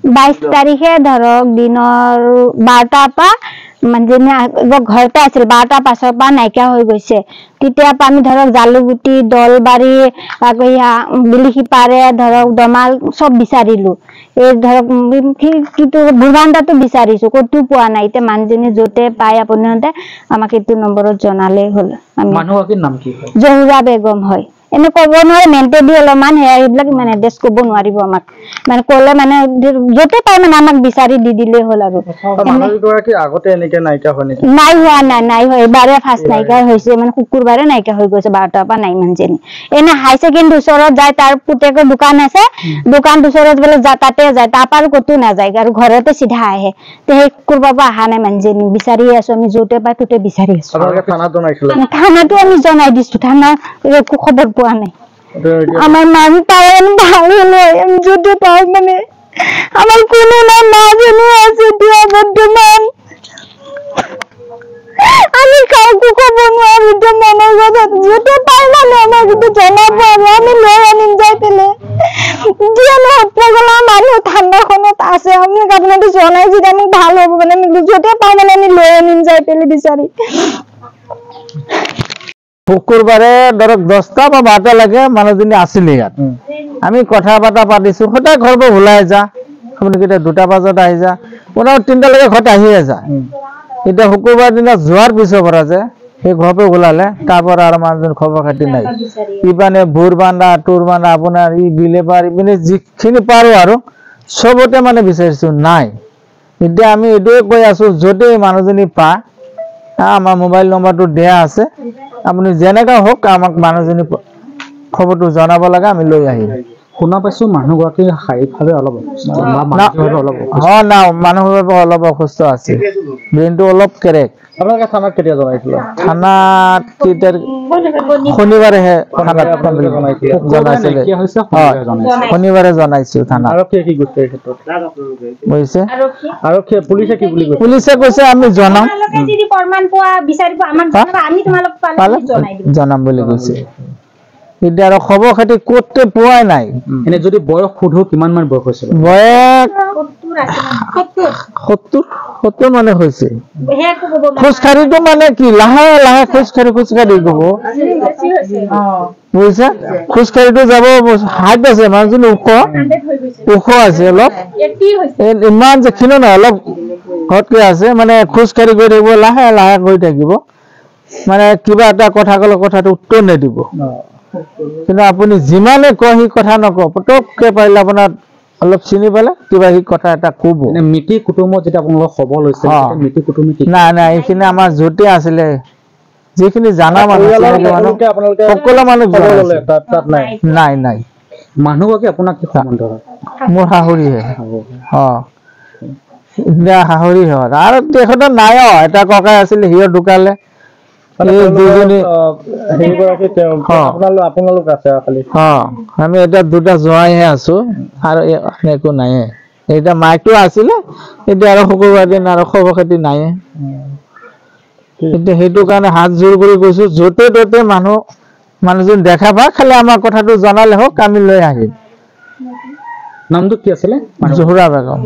22 তাৰিখে ধৰক দিনৰ 12টাৰ পৰা মানে ঘৰতে আছিল 12টাৰ পাছৰ পৰা নাইকিয়া হৈ গৈছে তেতিয়া আমি ধৰক জালুগুটি দলবাৰী আকৌ বিলিখি পাৰে ধৰক দমাল সব বিচাৰিলো এই ধৰক কিন্তু বুৰবান্দাটো বিচাৰিছো কতো পোৱা নাই এতিয়া মানুহজনী যতে পায় আপোনাতে আমাক এইটো নম্বৰত জনালে হল মানুহৰ নাম কি হয় জহুৰা বেগম হয় এনে কব নোৱাৰে মেন্টেলি অলপমান এইবিলাক মানে এড্ৰেছ কব নোৱাৰিব আমাক মানে কলে মানে যতে পায় মানে আমাক বিচাৰি দি দিলে হল আৰু মানুহগৰাকী আগতে এনেকে নাইকিয়া হয় নেকি নাই হয় এবাৰে ফাৰ্ষ্ট নাইকিয়া হৈছে মানে শুকুৰবাৰে নাইকিয়া হৈ গৈছে 12টাৰ পৰা নাই মানুহজনী এনে হাই ছেকেণ্ডাৰী ওচৰত যায় তাৰ পুতেকৰ দোকান আছে দোকান ওচৰত গলে তাতে যায় তাৰ কতো নাযায় আৰু ঘৰতে চিধা আহে তে সেই শুকুৰবাৰৰ পৰা অহা নাই মানুহজনী বিচাৰি আছো আমি যতে পাই ততে বিচাৰি আছো থানাতো আমি জনাই দিছো থানা একো খবৰ পোৱা নাই আমার মান পাওয়ান ভালো নয় আমি যতে পাই মানে আমার কোনো না জানি আছে দিয়া বর্তমান আমি কাউকে খবর নোৱাৰি তো মনৰ কথা যতে পাই মানে আমাক একটু জানাবো আমি লৈ আনিম যাই পেলে দিয়া না পগলা মানুহ ঠাণ্ডাখনত আছে আমি আপোনাক জনাই যদি আমি ভাল হ'ব মানে যতে পাই মানে আমি লৈ আনিম যাই পেলে বিচাৰি শুকুৰবাৰে ধৰক 10টা বা 12টা লাগে মানুহজনী আছিল ইয়াত আমি কথা বাৰ্তা পাতিছো সদায় ঘৰৰ পৰা ওলাই যা আপুনি কেতিয়া 2টা বজাত আহি যা ওনা 3টা লৈকে ঘৰত আহিয়ে যা এতিয়া শুকুৰবাৰ দিনা যোৱাৰ পিছৰ পৰা যে সেই ঘৰৰ পৰা ওলালে তাৰ পৰা আৰু মানুহজনী খবৰ খাতি নাই ইপানে বুৰবান্দা টুৰবান্দা আপোনাৰ ই বিলেবাৰ ইপিনে যিখিনি পাৰো আৰু সবতে মানে বিচাৰিছো নাই এতিয়া আমি এইটোৱে কৈ আছো যদি মানুহজনী পা আমাৰ মোবাইল নম্বৰটো দিয়া আছে আপুনি যেনেকা হোক আমাক মানুহজনী খবৰটো জনাব লাগে আমি লৈ আহিম শুনা পাইছো মানুহগৰাকী শাৰীৰিকভাৱে অলপ মানুহভাৱে অলপ অসুস্থ আছে ব্ৰেইনটো অলপ কেৰেক আপোনালোকে থানাত কেতিয়া জনাইছিল থানাত শনিবাৰেহে থানাত জনাইছিলে শনিবাৰে জনাইছো থানাত আৰক্ষীয়ে কি কৈছে এই ক্ষেত্ৰত বুজিছে আৰক্ষীয়ে পুলিচে কি বুলি কৈছে পুলিচে কৈছে আমি জনাম যদি প্ৰমাণ পোৱা বিচাৰিব আমাক জনাবা আমি তোমালোক পালে জনাই দিম জনাম বুলি কৈছে এতিয়া আৰু খবৰ খাতি ক'তে পোৱাই নাই এনে যদি বয়স সুধো কিমান মান বয়স হৈছে বয়স 70 মানে হৈছে খোজকাঢ়িটো মানে কি লাহে লাহে খোজকাঢ়ি গব বুজিছা খোজকাঢ়িটো যাব হাইট আছে মানুহজনী ওখ আছে অলপ ইমান যে ক্ষীণ নহয় অলপ ঘৰতকে আছে মানে খোজকাঢ়ি গৈ থাকিব লাহে লাহে গৈ থাকিব মানে কিবা এটা কথা ক'লে কথাটো উত্তৰ নিদিব কিন্তু আপুনি যিমানে কয় সি কথা নকয় পটককে পাৰিলে আপোনাৰ অলপ চিনি পালে কিবা সি কথা এটা ক'ব মিতি কুটুমত যেতিয়া আপোনালোকৰ খবৰ লৈছে মিতি কুটুমি নাই এইখিনি আমাৰ য'তে আছিলে যিখিনি জানা মানুহ সকলো মানুহ নাই মানুহগৰাকী আপোনাক কি সম্বন্ধ মোৰ শাহুৰিহে শাহুৰি হয় আৰু তেখেতৰ নাই এটা ককাই আছিলে সিও ঢুকালে আমি এতিয়া 2টা জোৱাইহে আছো আৰু একো নাই এতিয়া মাইকটো আছিলে এতিয়া আৰু শুকুৰবাৰ দিন আৰু খবৰ খাতি নাই এতিয়া সেইটো কাৰণে হাত জোৰ কৰি কৈছো য'তে ত'তে মানুহজন দেখা পায় খালি আমাৰ কথাটো জনালে হওক আমি লৈ আহিম নামটো কি আছিলে জহুৰা বেগম